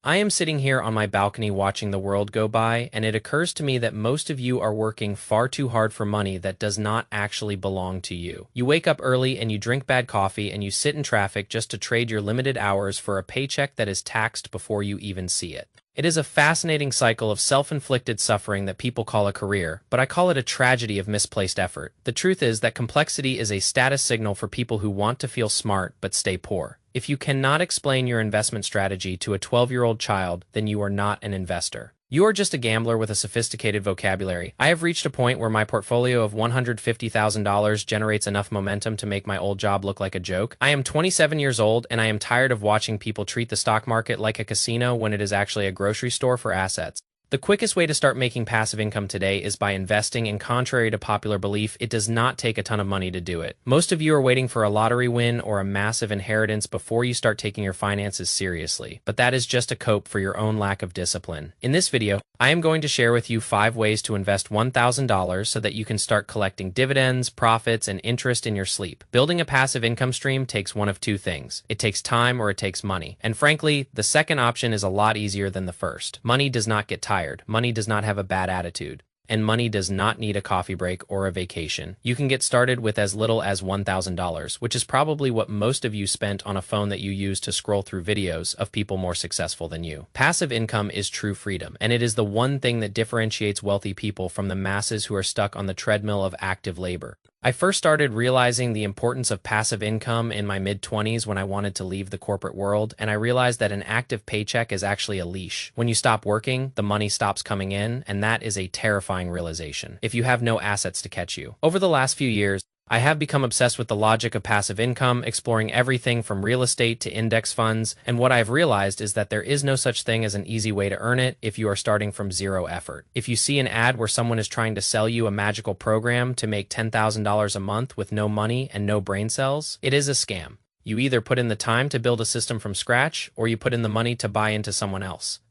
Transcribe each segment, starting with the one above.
I am sitting here on my balcony watching the world go by, and it occurs to me that most of you are working far too hard for money that does not actually belong to you. You wake up early and you drink bad coffee and you sit in traffic just to trade your limited hours for a paycheck that is taxed before you even see it. It is a fascinating cycle of self-inflicted suffering that people call a career, but I call it a tragedy of misplaced effort. The truth is that complexity is a status signal for people who want to feel smart but stay poor. If you cannot explain your investment strategy to a 12-year-old child, then you are not an investor. You are just a gambler with a sophisticated vocabulary. I have reached a point where my portfolio of $150,000 generates enough momentum to make my old job look like a joke. I am 27 years old, and I am tired of watching people treat the stock market like a casino when it is actually a grocery store for assets. The quickest way to start making passive income today is by investing, and contrary to popular belief, it does not take a ton of money to do it. Most of you are waiting for a lottery win or a massive inheritance before you start taking your finances seriously, but that is just a cope for your own lack of discipline. In this video, I am going to share with you 5 ways to invest $1,000 so that you can start collecting dividends, profits, and interest in your sleep. Building a passive income stream takes one of 2 things. It takes time or it takes money. And frankly, the second option is a lot easier than the first. Money does not get tired. Money does not have a bad attitude. And money does not need a coffee break or a vacation. You can get started with as little as $1,000, which is probably what most of you spent on a phone that you use to scroll through videos of people more successful than you. Passive income is true freedom, and it is the one thing that differentiates wealthy people from the masses who are stuck on the treadmill of active labor. I first started realizing the importance of passive income in my mid-20s when I wanted to leave the corporate world, and I realized that an active paycheck is actually a leash. When you stop working, the money stops coming in, and that is a terrifying realization if you have no assets to catch you. Over the last few years, I have become obsessed with the logic of passive income, exploring everything from real estate to index funds, and what I've realized is that there is no such thing as an easy way to earn it if you are starting from zero effort. If you see an ad where someone is trying to sell you a magical program to make $10,000 a month with no money and no brain cells, it is a scam. You either put in the time to build a system from scratch, or you put in the money to buy into someone else.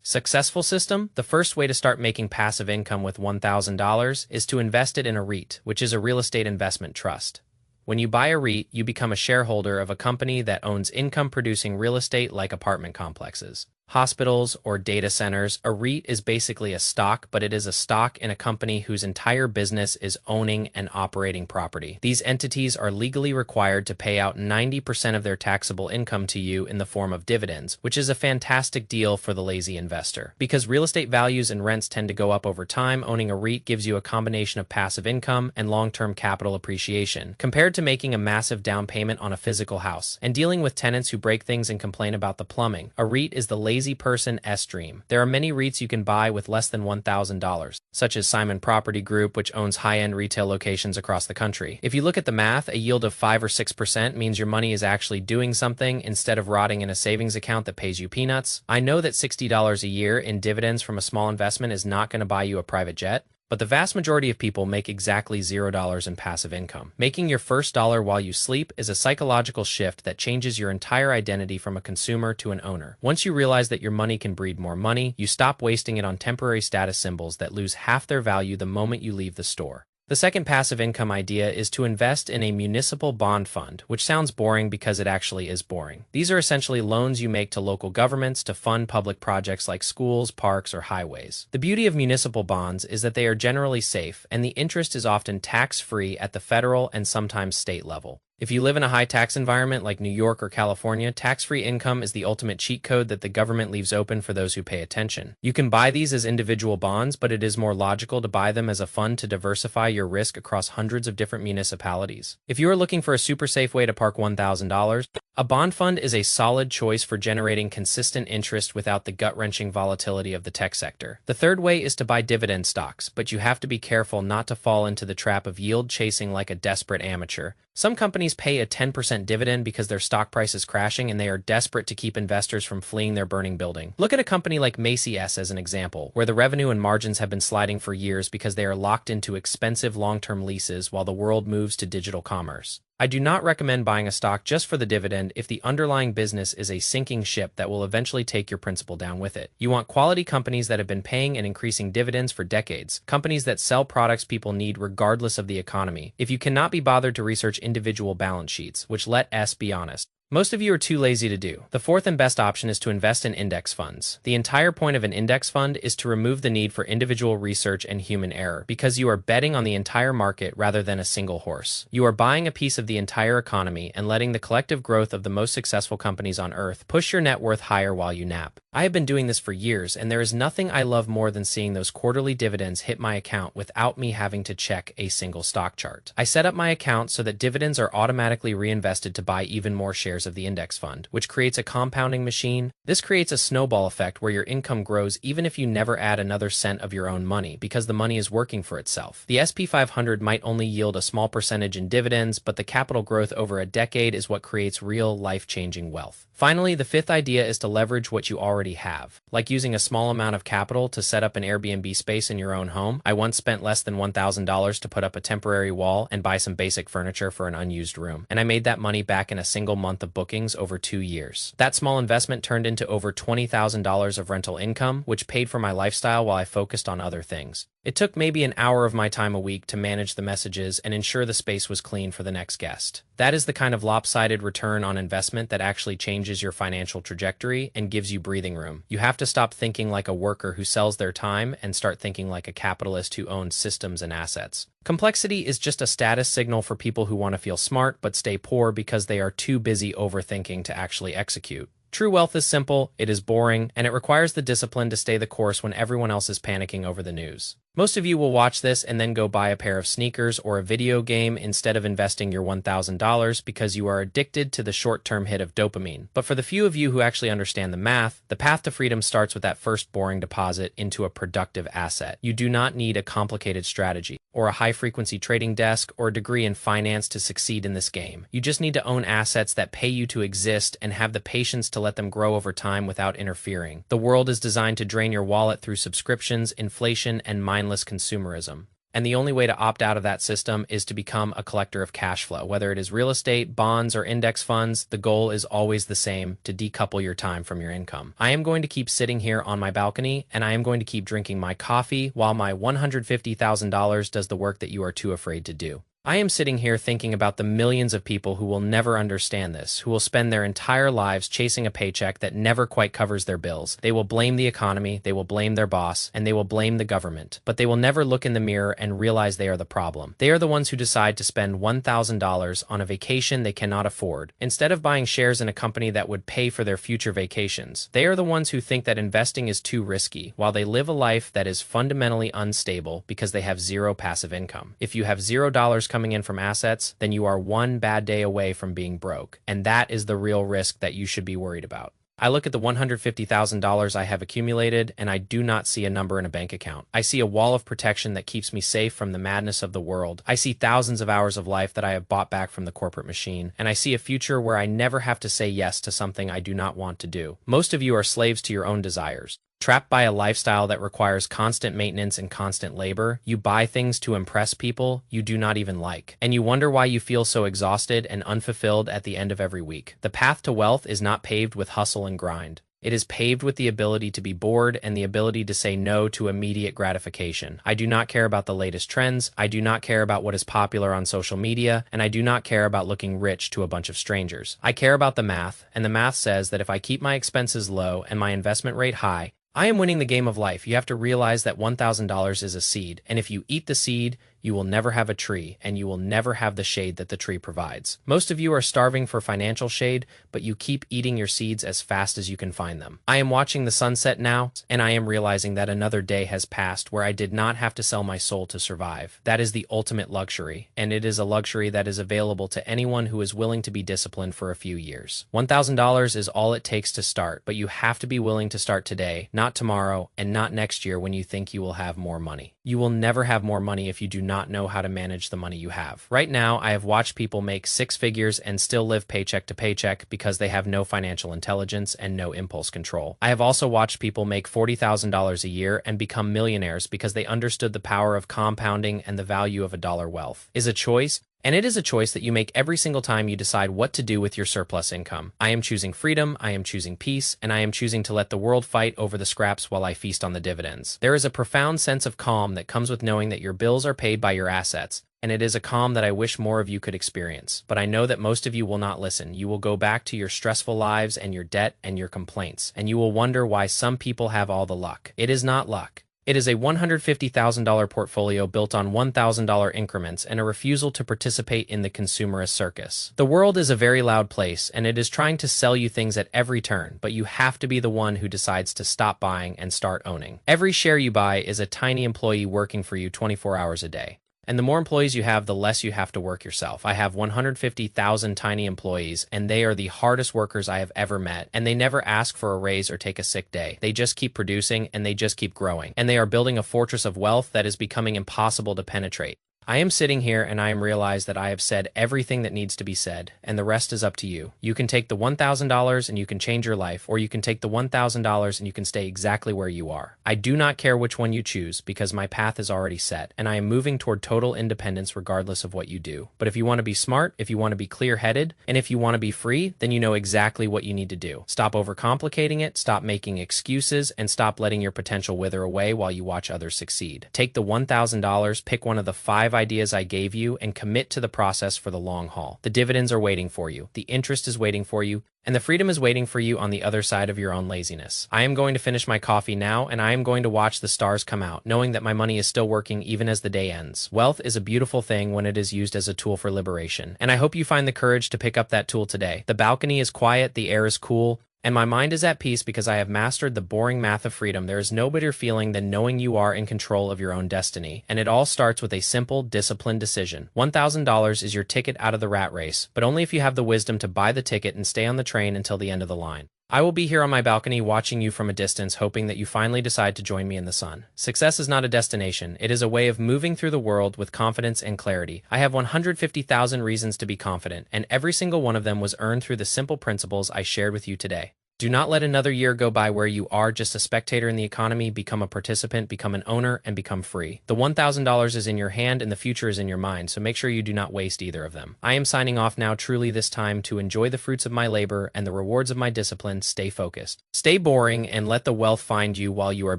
Successful system? The first way to start making passive income with $1,000 is to invest it in a REIT, which is a real estate investment trust. When you buy a REIT, you become a shareholder of a company that owns income-producing real estate like apartment complexes, hospitals, or data centers. A REIT is basically a stock, but it is a stock in a company whose entire business is owning and operating property. These entities are legally required to pay out 90% of their taxable income to you in the form of dividends, which is a fantastic deal for the lazy investor. Because real estate values and rents tend to go up over time, owning a REIT gives you a combination of passive income and long-term capital appreciation, compared to making a massive down payment on a physical house and dealing with tenants who break things and complain about the plumbing. A REIT is the lazy person's dream. There are many REITs you can buy with less than $1,000, such as Simon Property Group, which owns high-end retail locations across the country. If you look at the math, a yield of 5 or 6% means your money is actually doing something instead of rotting in a savings account that pays you peanuts. I know that $60 a year in dividends from a small investment is not going to buy you a private jet, but the vast majority of people make exactly $0 in passive income. Making your first dollar while you sleep is a psychological shift that changes your entire identity from a consumer to an owner. Once you realize that your money can breed more money, you stop wasting it on temporary status symbols that lose half their value the moment you leave the store. The second passive income idea is to invest in a municipal bond fund, which sounds boring because it actually is boring. These are essentially loans you make to local governments to fund public projects like schools, parks, or highways. The beauty of municipal bonds is that they are generally safe, and the interest is often tax-free at the federal and sometimes state level. If you live in a high-tax environment like New York or California, tax-free income is the ultimate cheat code that the government leaves open for those who pay attention. You can buy these as individual bonds, but it is more logical to buy them as a fund to diversify your risk across hundreds of different municipalities. If you are looking for a super safe way to park $1,000, a bond fund is a solid choice for generating consistent interest without the gut-wrenching volatility of the tech sector. The third way is to buy dividend stocks, but you have to be careful not to fall into the trap of yield chasing like a desperate amateur. Some companies pay a 10% dividend because their stock price is crashing and they are desperate to keep investors from fleeing their burning building. Look at a company like Macy's as an example, where the revenue and margins have been sliding for years because they are locked into expensive long-term leases while the world moves to digital commerce. I do not recommend buying a stock just for the dividend if the underlying business is a sinking ship that will eventually take your principal down with it. You want quality companies that have been paying and increasing dividends for decades, companies that sell products people need regardless of the economy. If you cannot be bothered to research individual balance sheets, which let us be honest, Most of you are too lazy to do. The fourth and best option is to invest in index funds. The entire point of an index fund is to remove the need for individual research and human error, because you are betting on the entire market rather than a single horse. You are buying a piece of the entire economy and letting the collective growth of the most successful companies on earth push your net worth higher while you nap. I have been doing this for years, and there is nothing I love more than seeing those quarterly dividends hit my account without me having to check a single stock chart. I set up my account so that dividends are automatically reinvested to buy even more shares of the index fund, which creates a compounding machine. This creates a snowball effect where your income grows even if you never add another cent of your own money, because the money is working for itself. The SP 500 might only yield a small percentage in dividends, but the capital growth over a decade is what creates real life-changing wealth. Finally, the fifth idea is to leverage what you already have, like using a small amount of capital to set up an Airbnb space in your own home. I once spent less than $1,000 to put up a temporary wall and buy some basic furniture for an unused room, and I made that money back in a single month of bookings over 2 years. That small investment turned into over $20,000 of rental income, which paid for my lifestyle while I focused on other things. It took maybe an hour of my time a week to manage the messages and ensure the space was clean for the next guest. That is the kind of lopsided return on investment that actually changes your financial trajectory and gives you breathing room. You have to stop thinking like a worker who sells their time and start thinking like a capitalist who owns systems and assets. Complexity is just a status signal for people who want to feel smart but stay poor because they are too busy overthinking to actually execute. True wealth is simple, it is boring, and it requires the discipline to stay the course when everyone else is panicking over the news. Most of you will watch this and then go buy a pair of sneakers or a video game instead of investing your $1,000 because you are addicted to the short-term hit of dopamine. But for the few of you who actually understand the math, the path to freedom starts with that first boring deposit into a productive asset. You do not need a complicated strategy, or a high-frequency trading desk, or a degree in finance to succeed in this game. You just need to own assets that pay you to exist and have the patience to let them grow over time without interfering. The world is designed to drain your wallet through subscriptions, inflation, and mindless consumerism. And the only way to opt out of that system is to become a collector of cash flow. Whether it is real estate, bonds, or index funds, the goal is always the same: to decouple your time from your income. I am going to keep sitting here on my balcony, and I am going to keep drinking my coffee while my $150,000 does the work that you are too afraid to do. I am sitting here thinking about the millions of people who will never understand this, who will spend their entire lives chasing a paycheck that never quite covers their bills. They will blame the economy, they will blame their boss, and they will blame the government. But they will never look in the mirror and realize they are the problem. They are the ones who decide to spend $1,000 on a vacation they cannot afford, instead of buying shares in a company that would pay for their future vacations. They are the ones who think that investing is too risky, while they live a life that is fundamentally unstable because they have zero passive income. If you have $0 coming in from assets, then you are one bad day away from being broke. And that is the real risk that you should be worried about. I look at the $150,000 I have accumulated, and I do not see a number in a bank account. I see a wall of protection that keeps me safe from the madness of the world. I see thousands of hours of life that I have bought back from the corporate machine, and I see a future where I never have to say yes to something I do not want to do. Most of you are slaves to your own desires. Trapped by a lifestyle that requires constant maintenance and constant labor, you buy things to impress people you do not even like, and you wonder why you feel so exhausted and unfulfilled at the end of every week. The path to wealth is not paved with hustle and grind. It is paved with the ability to be bored and the ability to say no to immediate gratification. I do not care about the latest trends, I do not care about what is popular on social media, and I do not care about looking rich to a bunch of strangers. I care about the math, and the math says that if I keep my expenses low and my investment rate high, I am winning the game of life. You have to realize that $1,000 is a seed, and if you eat the seed, you will never have a tree, and you will never have the shade that the tree provides. Most of you are starving for financial shade, but you keep eating your seeds as fast as you can find them. I am watching the sunset now, and I am realizing that another day has passed where I did not have to sell my soul to survive. That is the ultimate luxury, and it is a luxury that is available to anyone who is willing to be disciplined for a few years. $1,000 is all it takes to start, but you have to be willing to start today, not tomorrow, and not next year when you think you will have more money. You will never have more money if you do not know how to manage the money you have. Right now, I have watched people make six figures and still live paycheck to paycheck because they have no financial intelligence and no impulse control. I have also watched people make $40,000 a year and become millionaires because they understood the power of compounding and the value of a dollar wealth. Is a choice? And it is a choice that you make every single time you decide what to do with your surplus income. I am choosing freedom, I am choosing peace, and I am choosing to let the world fight over the scraps while I feast on the dividends. There is a profound sense of calm that comes with knowing that your bills are paid by your assets, and it is a calm that I wish more of you could experience. But I know that most of you will not listen. You will go back to your stressful lives and your debt and your complaints, and you will wonder why some people have all the luck. It is not luck. It is a $150,000 portfolio built on $1,000 increments and a refusal to participate in the consumerist circus. The world is a very loud place, and it is trying to sell you things at every turn, but you have to be the one who decides to stop buying and start owning. Every share you buy is a tiny employee working for you 24 hours a day. And the more employees you have, the less you have to work yourself. I have 150,000 tiny employees, and they are the hardest workers I have ever met. And they never ask for a raise or take a sick day. They just keep producing, and they just keep growing. And they are building a fortress of wealth that is becoming impossible to penetrate. I am sitting here and I am realized that I have said everything that needs to be said, and the rest is up to you. You can take the $1,000 and you can change your life, or you can take the $1,000 and you can stay exactly where you are. I do not care which one you choose because my path is already set, and I am moving toward total independence regardless of what you do. But if you want to be smart, if you want to be clear-headed, and if you want to be free, then you know exactly what you need to do. Stop overcomplicating it, stop making excuses, and stop letting your potential wither away while you watch others succeed. Take the $1,000, pick one of the 5 ideas I gave you, and commit to the process for the long haul. The dividends are waiting for you, the interest is waiting for you, and the freedom is waiting for you on the other side of your own laziness. I am going to finish my coffee now, and I am going to watch the stars come out, knowing that my money is still working even as the day ends. Wealth is a beautiful thing when it is used as a tool for liberation, and I hope you find the courage to pick up that tool today. The balcony is quiet, the air is cool, and my mind is at peace because I have mastered the boring math of freedom. There is no better feeling than knowing you are in control of your own destiny. And it all starts with a simple, disciplined decision. $1,000 is your ticket out of the rat race, but only if you have the wisdom to buy the ticket and stay on the train until the end of the line. I will be here on my balcony watching you from a distance, hoping that you finally decide to join me in the sun. Success is not a destination. It is a way of moving through the world with confidence and clarity. I have 150,000 reasons to be confident, and every single one of them was earned through the simple principles I shared with you today. Do not let another year go by where you are just a spectator in the economy. Become a participant, become an owner, and become free. The $1,000 is in your hand and the future is in your mind, so make sure you do not waste either of them. I am signing off now, truly this time to enjoy the fruits of my labor and the rewards of my discipline. Stay focused. Stay boring and let the wealth find you while you are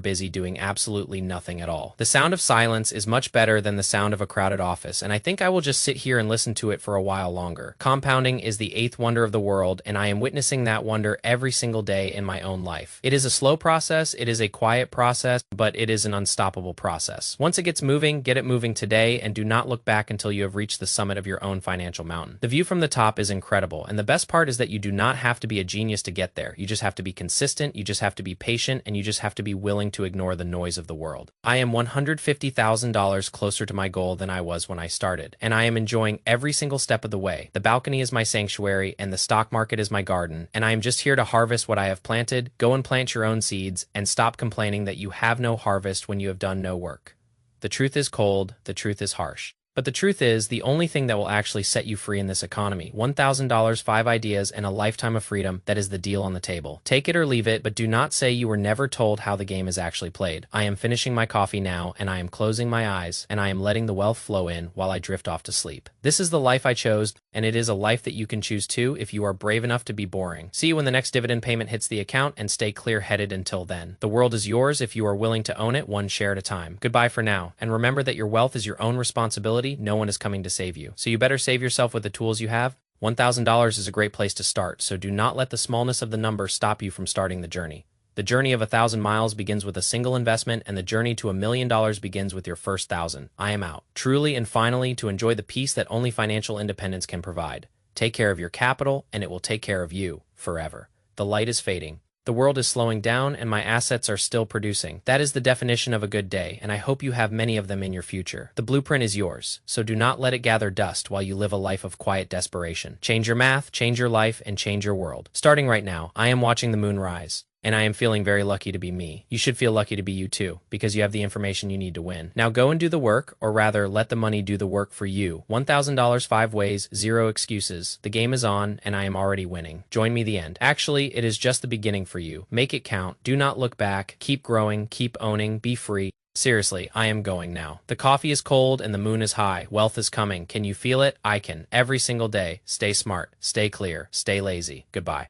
busy doing absolutely nothing at all. The sound of silence is much better than the sound of a crowded office, and I think I will just sit here and listen to it for a while longer. Compounding is the 8th wonder of the world, and I am witnessing that wonder every single day in my own life. It is a slow process, it is a quiet process, but it is an unstoppable process. Once it gets moving, get it moving today, and do not look back until you have reached the summit of your own financial mountain. The view from the top is incredible, and the best part is that you do not have to be a genius to get there. You just have to be consistent, you just have to be patient, and you just have to be willing to ignore the noise of the world. I am $150,000 closer to my goal than I was when I started, and I am enjoying every single step of the way. The balcony is my sanctuary, and the stock market is my garden, and I am just here to harvest what I have planted. Go and plant your own seeds, and stop complaining that you have no harvest when you have done no work. The truth is cold, the truth is harsh. But the truth is, the only thing that will actually set you free in this economy, $1,000, 5 ideas, and a lifetime of freedom, that is the deal on the table. Take it or leave it, but do not say you were never told how the game is actually played. I am finishing my coffee now, and I am closing my eyes, and I am letting the wealth flow in while I drift off to sleep. This is the life I chose, and it is a life that you can choose too if you are brave enough to be boring. See you when the next dividend payment hits the account, and stay clear-headed until then. The world is yours if you are willing to own it, one share at a time. Goodbye for now, and remember that your wealth is your own responsibility. No one is coming to save you. So you better save yourself with the tools you have. $1,000 is a great place to start, so do not let the smallness of the number stop you from starting the journey. The journey of 1,000 miles begins with a single investment, and the journey to $1 million begins with your first 1,000. I am out. Truly and finally, to enjoy the peace that only financial independence can provide. Take care of your capital, and it will take care of you forever. The light is fading. The world is slowing down, and my assets are still producing. That is the definition of a good day, and I hope you have many of them in your future. The blueprint is yours, so do not let it gather dust while you live a life of quiet desperation. Change your math, change your life, and change your world. Starting right now, I am watching the moon rise, and I am feeling very lucky to be me. You should feel lucky to be you too, because you have the information you need to win. Now go and do the work, or rather, let the money do the work for you. $1,000, 5 ways, 0 excuses. The game is on, and I am already winning. Join me the end. Actually, it is just the beginning for you. Make it count. Do not look back. Keep growing. Keep owning. Be free. Seriously, I am going now. The coffee is cold and the moon is high. Wealth is coming. Can you feel it? I can. Every single day. Stay smart. Stay clear. Stay lazy. Goodbye.